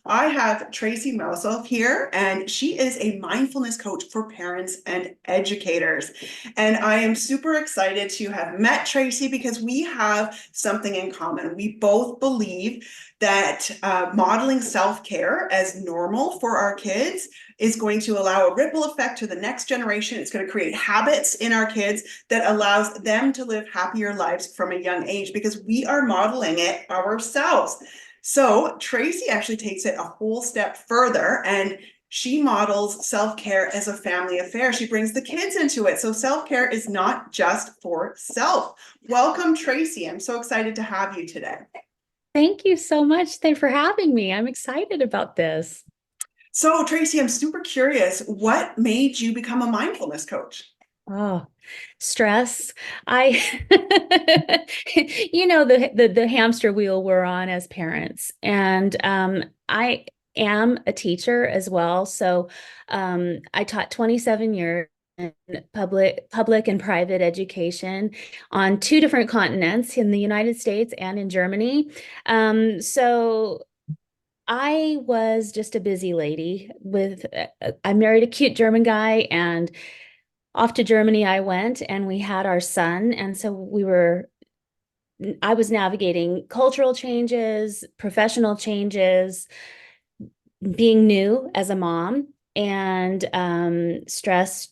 I have Traci Mausolf here, and she is a mindfulness coach for parents and educators. And I am super excited to have met Traci because we have something in common. We both believe that modeling self-care as normal for our kids is going to allow a ripple effect to the next generation. It's going to create habits in our kids that allows them to live happier lives from a young age because we are modeling it ourselves. So Traci actually takes it a whole step further, and she models self-care as a family affair. She brings the kids into it. So self-care is not just for self. Welcome, Traci. I'm so excited to have you today. Thank you so much. Thanks for having me. I'm excited about this. So Traci, I'm super curious, what made you become a mindfulness coach? Oh, stress. I, the hamster wheel we're on as parents, and I am a teacher as well. So, I taught 27 years in public and private education on two different continents in the United States and in Germany. So I was just a busy lady I married a cute German guy, and off to Germany I went, and we had our son. And so I was navigating cultural changes, professional changes, being new as a mom, and stress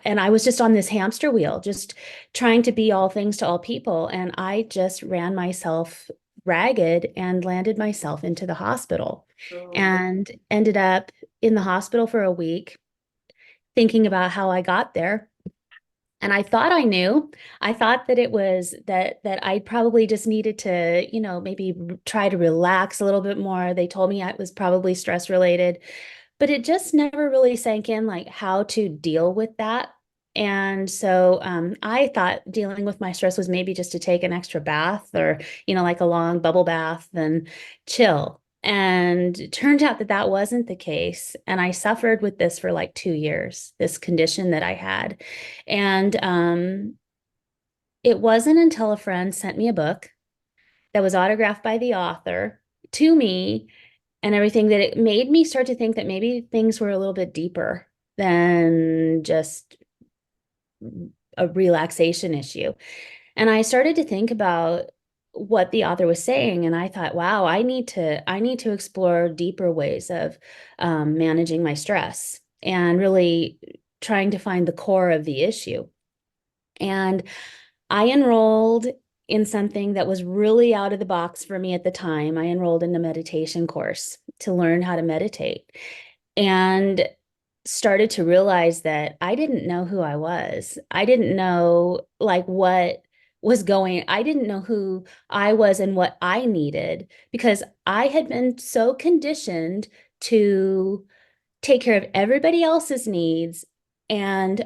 and I was just on this hamster wheel, just trying to be all things to all people. And I just ran myself ragged and landed myself into the hospital Oh. and ended up in the hospital for a week thinking about how I got there. And I thought I knew. I thought that it was that I probably just needed to, maybe try to relax a little bit more. They told me it was probably stress related, but it just never really sank in like how to deal with that. And so I thought dealing with my stress was maybe just to take an extra bath or, like a long bubble bath and chill. And it turned out that that wasn't the case. And I suffered with this for like 2 years, this condition that I had. And it wasn't until a friend sent me a book that was autographed by the author to me and everything that it made me start to think that maybe things were a little bit deeper than just a relaxation issue. And I started to think about what the author was saying, and I thought, wow, I need to explore deeper ways of managing my stress and really trying to find the core of the issue. And I enrolled in something that was really out of the box for me at the time. I enrolled in a meditation course to learn how to meditate and started to realize that I didn't know who I was. I didn't know like what was going. I didn't know who I was and what I needed because I had been so conditioned to take care of everybody else's needs, and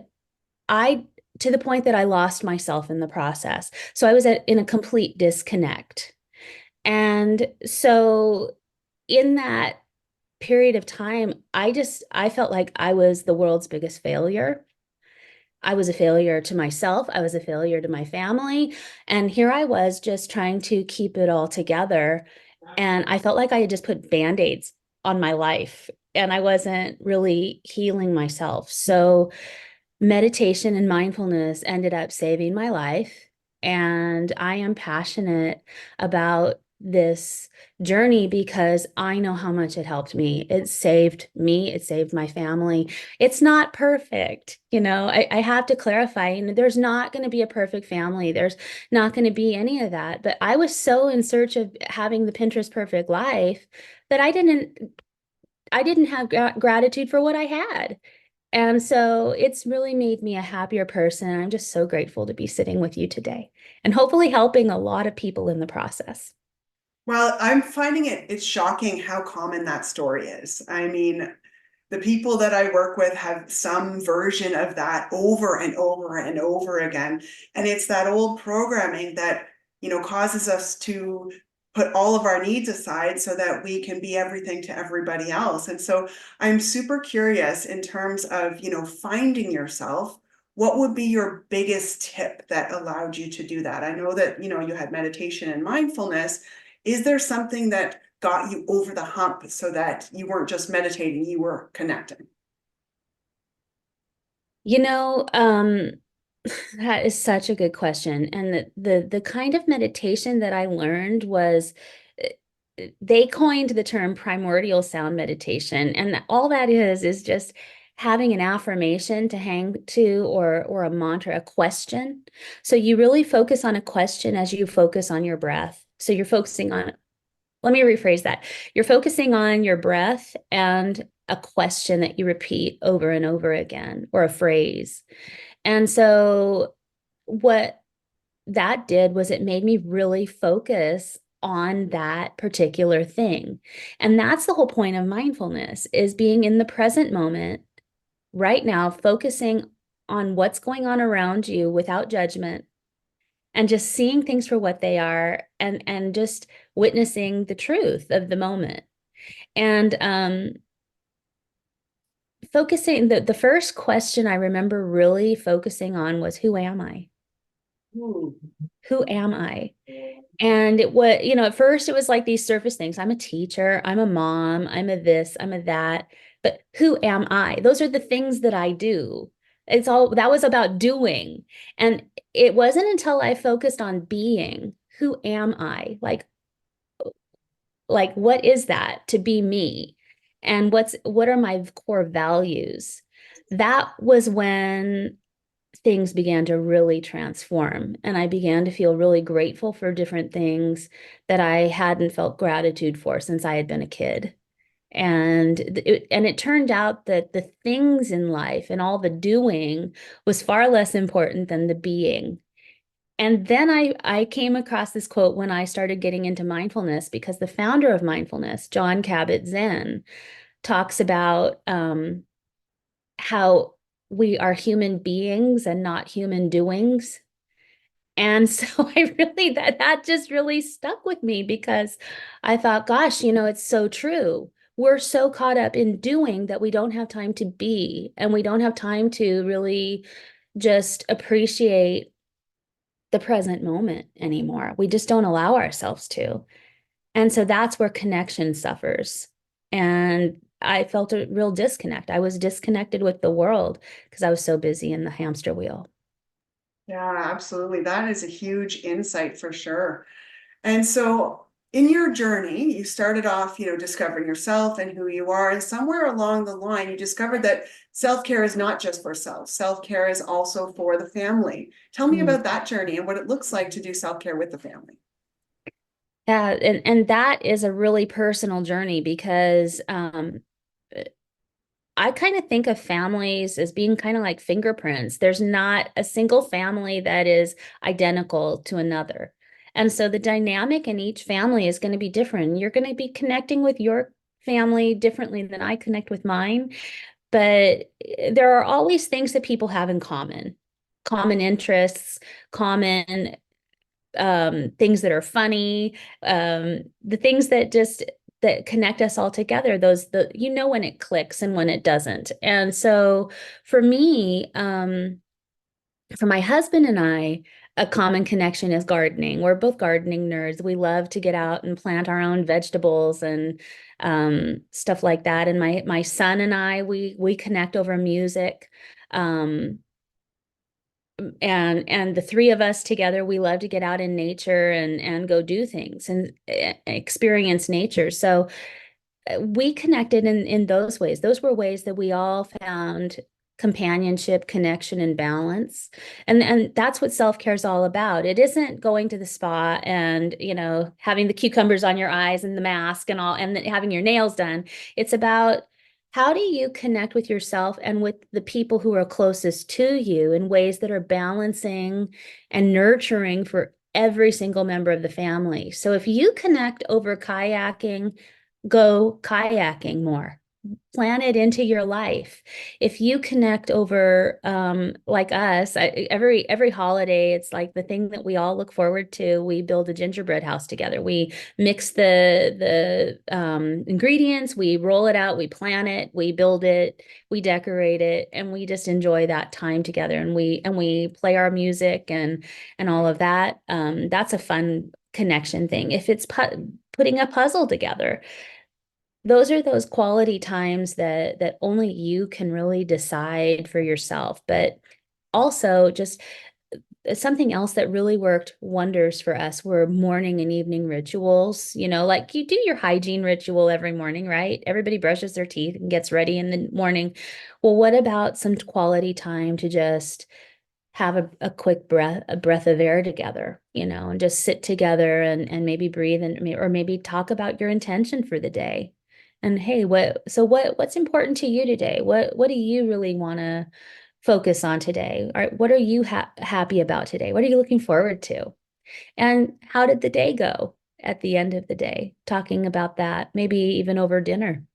I to the point that I lost myself in the process. So I was in a complete disconnect. And so in that period of time, I felt like I was the world's biggest failure. I was a failure to myself, I was a failure to my family, and here I was just trying to keep it all together. And I felt like I had just put band-aids on my life and I wasn't really healing myself. So meditation and mindfulness ended up saving my life. And I am passionate about this journey because I know how much it helped me. It saved me, it saved my family. It's not perfect. I have to clarify, there's not going to be a perfect family. There's not going to be any of that. But I was so in search of having the Pinterest perfect life that I didn't have gratitude for what I had. And so it's really made me a happier person. I'm just so grateful to be sitting with you today and hopefully helping a lot of people in the process. Well, I'm finding it's shocking how common that story is. I mean, the people that I work with have some version of that over and over and over again. And it's that old programming that, causes us to put all of our needs aside so that we can be everything to everybody else. And so I'm super curious in terms of, finding yourself. What would be your biggest tip that allowed you to do that? I know that, you had meditation and mindfulness. Is there something that got you over the hump so that you weren't just meditating, you were connecting? You know, that is such a good question. And the kind of meditation that I learned was they coined the term primordial sound meditation. And all that is just having an affirmation to hang to or a mantra, a question. So you really focus on a question as you focus on your breath. So you're focusing on, let me rephrase that. You're focusing on your breath and a question that you repeat over and over again, or a phrase. And so what that did was it made me really focus on that particular thing. And that's the whole point of mindfulness, is being in the present moment right now, focusing on what's going on around you without judgment, and just seeing things for what they are, and just witnessing the truth of the moment. And focusing, the first question I remember really focusing on was, who am I? Ooh. Who am I? And it was, at first it was like these surface things. I'm a teacher, I'm a mom, I'm a this, I'm a that. But who am I? Those are the things that I do. It's all that was about doing. And it wasn't until I focused on being, who am I? Like what is that to be me? And what are my core values? That was when things began to really transform. And I began to feel really grateful for different things that I hadn't felt gratitude for since I had been a kid. And it turned out that the things in life and all the doing was far less important than the being. And then I came across this quote when I started getting into mindfulness, because the founder of mindfulness, John Kabat-Zinn, talks about how we are human beings and not human doings. And so I really, that just really stuck with me, because I thought, gosh, it's so true. We're so caught up in doing that we don't have time to be, and we don't have time to really just appreciate the present moment anymore. We just don't allow ourselves to. And so that's where connection suffers. And I felt a real disconnect. I was disconnected with the world because I was so busy in the hamster wheel. Yeah, absolutely. That is a huge insight for sure. And so in your journey, you started off, discovering yourself and who you are. And somewhere along the line, you discovered that self-care is not just for self. Self-care is also for the family. Tell me Mm. about that journey and what it looks like to do self-care with the family. Yeah, and that is a really personal journey, because I kind of think of families as being kind of like fingerprints. There's not a single family that is identical to another. And so the dynamic in each family is going to be different. You're going to be connecting with your family differently than I connect with mine. But there are always things that people have in common, common interests, common things that are funny, the things that just that connect us all together. Those when it clicks and when it doesn't. And so for me, for my husband and I, a common connection is gardening. We're both gardening nerds. We love to get out and plant our own vegetables and stuff like that. And my son and I, we connect over music. Um, and the three of us together, we love to get out in nature and go do things and experience nature. So we connected in those ways. Those were ways that we all found companionship, connection, and balance. And that's what self-care is all about. It isn't going to the spa and, having the cucumbers on your eyes and the mask and all, and then having your nails done. It's about, how do you connect with yourself and with the people who are closest to you in ways that are balancing and nurturing for every single member of the family. So if you connect over kayaking, go kayaking more. Plan it into your life. If you connect over, like us, every holiday, it's like the thing that we all look forward to. We build a gingerbread house together. We mix the ingredients, we roll it out, we plan it, we build it, we decorate it, and we just enjoy that time together. And we play our music and all of that. That's a fun connection thing. If it's putting a puzzle together. Those are those quality times that only you can really decide for yourself. But also just something else that really worked wonders for us were morning and evening rituals. Like you do your hygiene ritual every morning, right? Everybody brushes their teeth and gets ready in the morning. Well, what about some quality time to just have a quick breath of air together, and just sit together and maybe breathe or maybe talk about your intention for the day. And hey, what's important to you today? What do you really want to focus on today? Or what are you happy about today? What are you looking forward to? And how did the day go at the end of the day? Talking about that, maybe even over dinner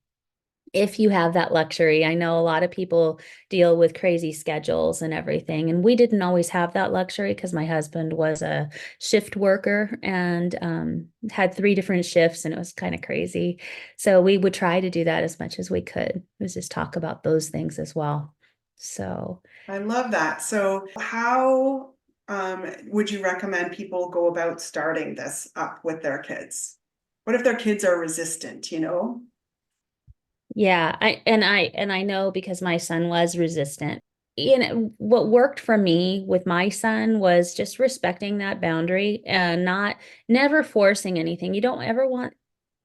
if you have that luxury. I know a lot of people deal with crazy schedules and everything, and we didn't always have that luxury because my husband was a shift worker and had 3 different shifts, and it was kind of crazy. So we would try to do that as much as we could. It was just talk about those things as well. So I love that. So how would you recommend people go about starting this up with their kids? What if their kids are resistant, you know? yeah, I know because my son was resistant. What worked for me with my son was just respecting that boundary and not never forcing anything. You don't ever want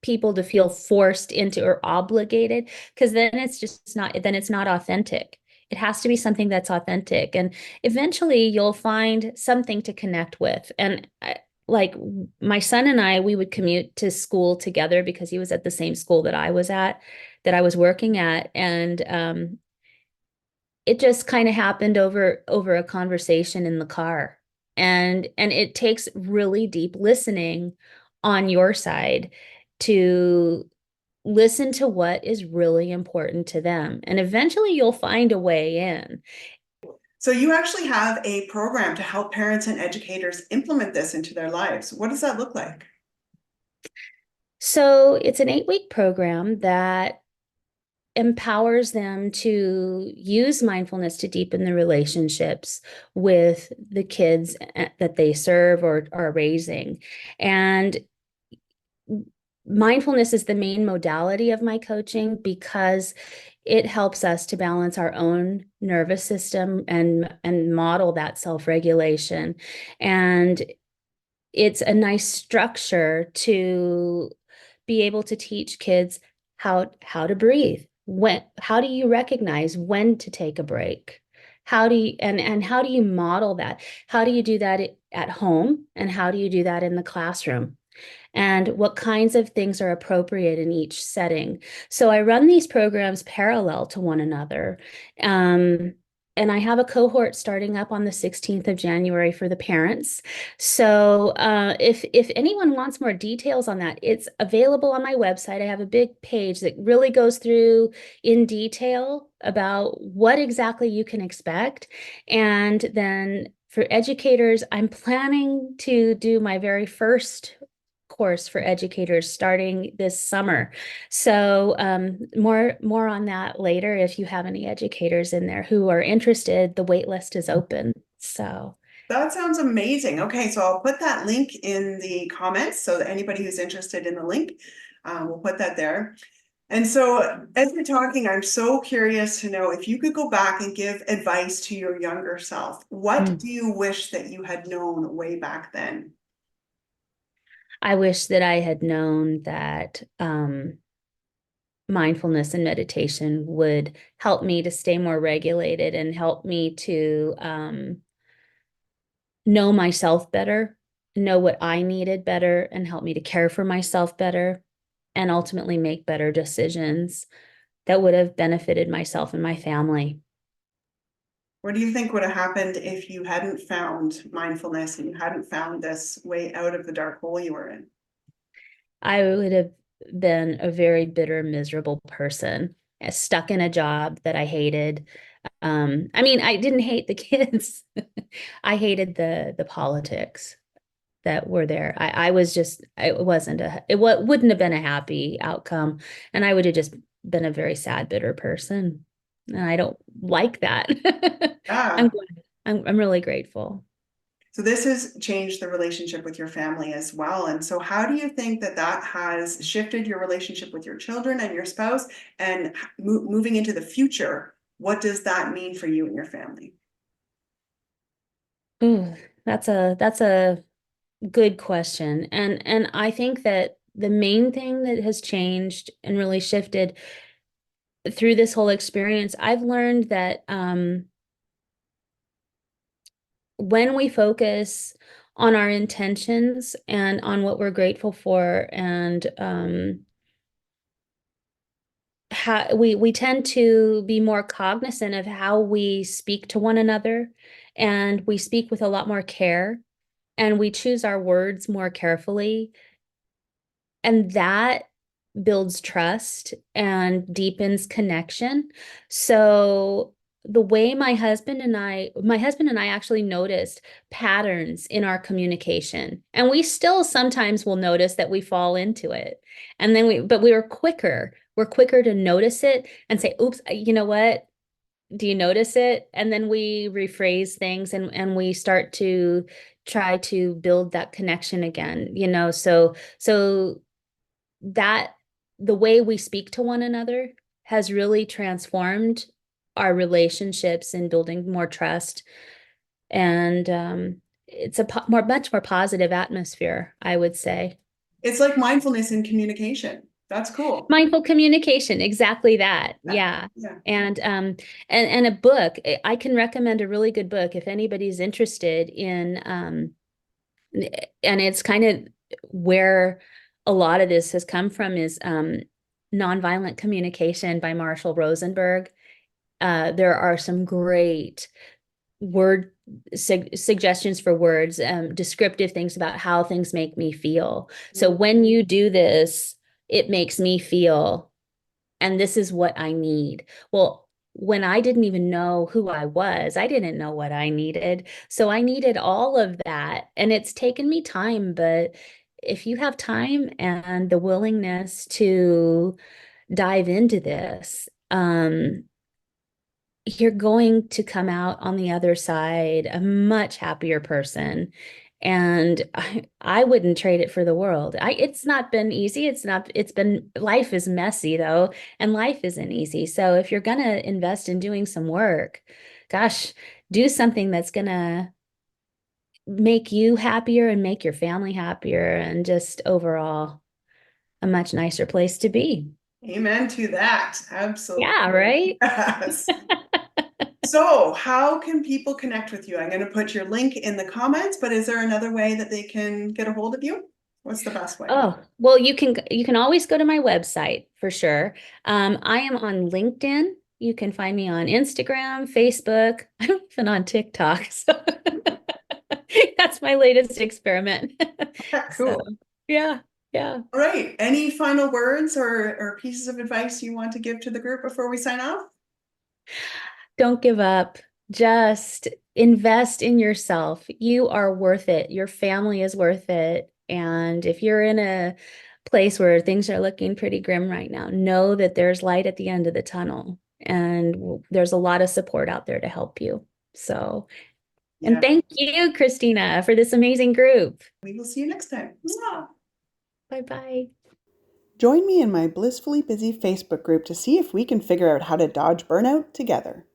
people to feel forced into or obligated because then it's not authentic. It has to be something that's authentic, and eventually you'll find something to connect with. And like my son and I, we would commute to school together because he was at the same school that I was working at, and it just kind of happened over a conversation in the car. And it takes really deep listening on your side to listen to what is really important to them. And eventually you'll find a way in. So you actually have a program to help parents and educators implement this into their lives. What does that look like? So it's an 8-week program that empowers them to use mindfulness to deepen the relationships with the kids that they serve or are raising. And mindfulness is the main modality of my coaching because it helps us to balance our own nervous system and model that self-regulation. And it's a nice structure to be able to teach kids how to breathe. How do you recognize when to take a break? How do you model that? How do you do that at home? And how do you do that in the classroom? And what kinds of things are appropriate in each setting. So I run these programs parallel to one another. Um, and I have a cohort starting up on the 16th of January for the parents. So if anyone wants more details on that, it's available on my website. I have a big page that really goes through in detail about what exactly you can expect. And then for educators, I'm planning to do my very first course for educators starting this summer. So more on that later. If you have any educators in there who are interested, the wait list is open. So That sounds amazing. Okay, so I'll put that link in the comments so that anybody who's interested in the link, we'll put that there. And so as we're talking, I'm so curious to know if you could go back and give advice to your younger self. What do you wish that you had known way back then? I wish that I had known that mindfulness and meditation would help me to stay more regulated and help me to know myself better, know what I needed better, and help me to care for myself better, and ultimately make better decisions that would have benefited myself and my family. What do you think would have happened if you hadn't found mindfulness and you hadn't found this way out of the dark hole you were in? I would have been a very bitter, miserable person, stuck in a job that I hated. I mean, I didn't hate the kids. I hated the politics that were there. I was just, it wasn't a, it wouldn't have been a happy outcome. And I would have just been a very sad, bitter person. And I don't like that. I'm Yeah. glad. I'm really grateful. So this has changed the relationship with your family as well. And so how do you think that that has shifted your relationship with your children and your spouse? And moving into the future, what does that mean for you and your family? Ooh, that's a good question. And I think that the main thing that has changed and really shifted through this whole experience, I've learned that when we focus on our intentions and on what we're grateful for and how we tend to be more cognizant of how we speak to one another, and we speak with a lot more care, and we choose our words more carefully, and that builds trust and deepens connection. So the way my husband and I actually noticed patterns in our communication, and we still sometimes will notice that we fall into it. And then but we're quicker to notice it and say, oops, you know what? Do you notice it? And then we rephrase things, and we start to try to build that connection again, so that the way we speak to one another has really transformed our relationships and building more trust. And it's a much more positive atmosphere, I would say. It's like mindfulness in communication. That's cool. Mindful communication, exactly that. Yeah. Yeah. Yeah. And a book, I can recommend a really good book if anybody's interested in and it's kind of where a lot of this has come from is Nonviolent Communication by Marshall Rosenberg. There are some great word suggestions for words, descriptive things about how things make me feel. So when you do this, it makes me feel, and this is what I need. Well, when I didn't even know who I was, I didn't know what I needed. So I needed all of that. And it's taken me time, but if you have time and the willingness to dive into this, you're going to come out on the other side a much happier person. And I wouldn't trade it for the world. It's not been easy. Life is messy though, and life isn't easy. So if you're gonna invest in doing some work, gosh, do something that's gonna make you happier and make your family happier and just overall a much nicer place to be. Amen to that. Absolutely. Yeah, right? Yes. So, how can people connect with you? I'm going to put your link in the comments, but is there another way that they can get a hold of you? What's the best way? Oh, well, you can always go to my website for sure. I am on LinkedIn. You can find me on Instagram, Facebook. I'm even on TikTok. So that's my latest experiment. So Cool. yeah, yeah. All right. Any final words or pieces of advice you want to give to the group before we sign off? Don't give up. Just invest in yourself. You are worth it. Your family is worth it. And if you're in a place where things are looking pretty grim right now, know that there's light at the end of the tunnel, and there's a lot of support out there to help you. So, and Yeah. thank you, Christina, for this amazing group. We will see you next time. Mwah. Bye bye. Join me in my Blissfully Busy Facebook group to see if we can figure out how to dodge burnout together.